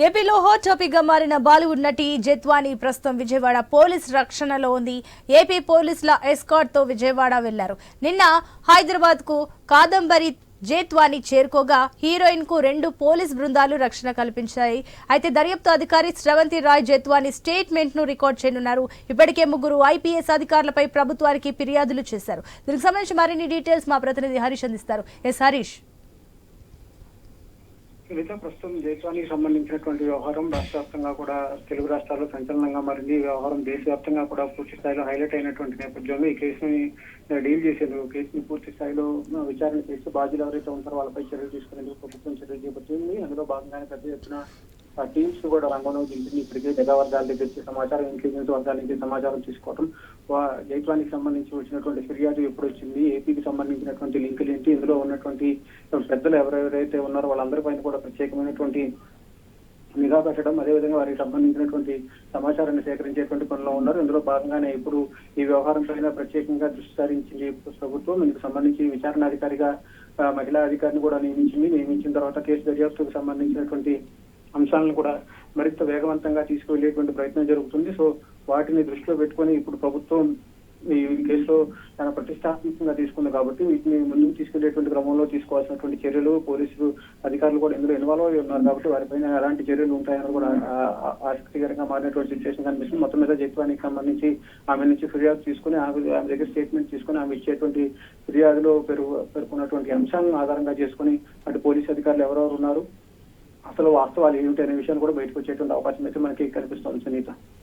ఏపీలో hot topic గా మారిన బాలీవుడ్ నటి జెత్వానీ ప్రస్తుతం విజయవాడ పోలీస్ రక్షణలో ఉంది. ఏపీ పోలీసుల ఎస్కార్ట్ తో విజయవాడ వెళ్లారు. నిన్న హైదరాబాద్ కు కాదంబరి జెత్వానీ చేరుకోగా హీరోయిన్ కు 2 పోలీస్ బృందాలు రక్షణ కల్పించాయి. అయితే దర్యాప్తు అధికారి శ్రవంతి రాయ్ జెత్వానీ స్టేట్మెంట్ ను రికార్డ్ చేయనున్నారు. ఇప్పటికే 3 ఐపీఎస్ అధికారులపై ప్రభుత్వానికి ఫిర్యాదులు చేశారు. దీనికి సంబంధించి మరిన్ని డీటెయిల్స్ మా ప్రతినిధి హరీష్ అందిస్తారు. ఎస్ హరీష్. ప్రస్తుతం జెత్వానీకి సంబంధించినటువంటి వ్యవహారం రాష్ట్ర వ్యాప్తంగా కూడా తెలుగు రాష్ట్రాల్లో సంచలనంగా మారింది. ఈ వ్యవహారం దేశవ్యాప్తంగా కూడా పూర్తి స్థాయిలో హైలైట్ అయినటువంటి నేపథ్యంలో ఈ కేసుని డీల్ చేసేందుకు కేసుని పూర్తి స్థాయిలో విచారణ చేసి బాధ్యులు ఎవరైతే ఉంటారో వాళ్ళపై చర్యలు తీసుకునేందుకు ప్రభుత్వం చర్యలు చేపట్టింది. అందులో భాగంగానే పెద్ద ఎత్తున టీమ్స్ కూడా రంగంలో దింపింది. ఇప్పటికే నిఘా వర్గాల దగ్గర నుంచి సమాచారం, ఇంటెలిజెన్స్ వర్గాల నుంచి సమాచారం తీసుకోవడం, జైత్వానికి సంబంధించి వచ్చినటువంటి ఫిర్యాదు ఎప్పుడు వచ్చింది, ఏపీకి సంబంధించినటువంటి లింకులు ఏంటి, ఇందులో ఉన్నటువంటి పెద్దలు ఎవరెవరైతే ఉన్నారో వాళ్ళందరిపైన కూడా ప్రత్యేకమైనటువంటి నిఘా పెట్టడం, అదేవిధంగా వారికి సంబంధించినటువంటి సమాచారాన్ని సేకరించేటువంటి పనిలో ఉన్నారు. ఇందులో భాగంగానే ఇప్పుడు ఈ వ్యవహారం పైన ప్రత్యేకంగా దృష్టి సారించింది ప్రభుత్వం. ఇందుకు సంబంధించి విచారణాధికారిగా మహిళా అధికారిని కూడా నియమించిన తర్వాత కేసు దర్యాప్తుకు సంబంధించినటువంటి అంశాలను కూడా మరింత వేగవంతంగా తీసుకువెళ్లేటువంటి ప్రయత్నం జరుగుతుంది. సో వాటిని దృష్టిలో పెట్టుకొని ఇప్పుడు ప్రభుత్వం ఈ కేసులో చాలా ప్రతిష్టాత్మకంగా తీసుకుంది కాబట్టి వీటిని ముందుకు తీసుకెళ్లేటువంటి క్రమంలో తీసుకోవాల్సినటువంటి చర్యలు, పోలీసులు అధికారులు కూడా ఇందులో ఇన్వాల్వ్ అయి ఉన్నారు కాబట్టి వారిపైన ఎలాంటి చర్యలు ఉంటాయని కూడా ఆసక్తికరంగా మారినటువంటి సిచ్యువేషన్ కనిపిస్తుంది. మొత్తం మీద జెత్వానికి సంబంధించి ఆమె నుంచి ఫిర్యాదు తీసుకుని ఆమె దగ్గర స్టేట్మెంట్ తీసుకుని ఆమె ఇచ్చేటువంటి ఫిర్యాదులో పేర్కొన్నటువంటి అంశాలను ఆధారంగా చేసుకుని అటు పోలీసు అధికారులు ఎవరెవరు ఉన్నారు, అసలు వాస్తవాలు ఏమిటి అనే విషయాన్ని కూడా బయటకు వచ్చేటువంటి అవకాశం అయితే మనకి కనిపిస్తుంది. సునీత.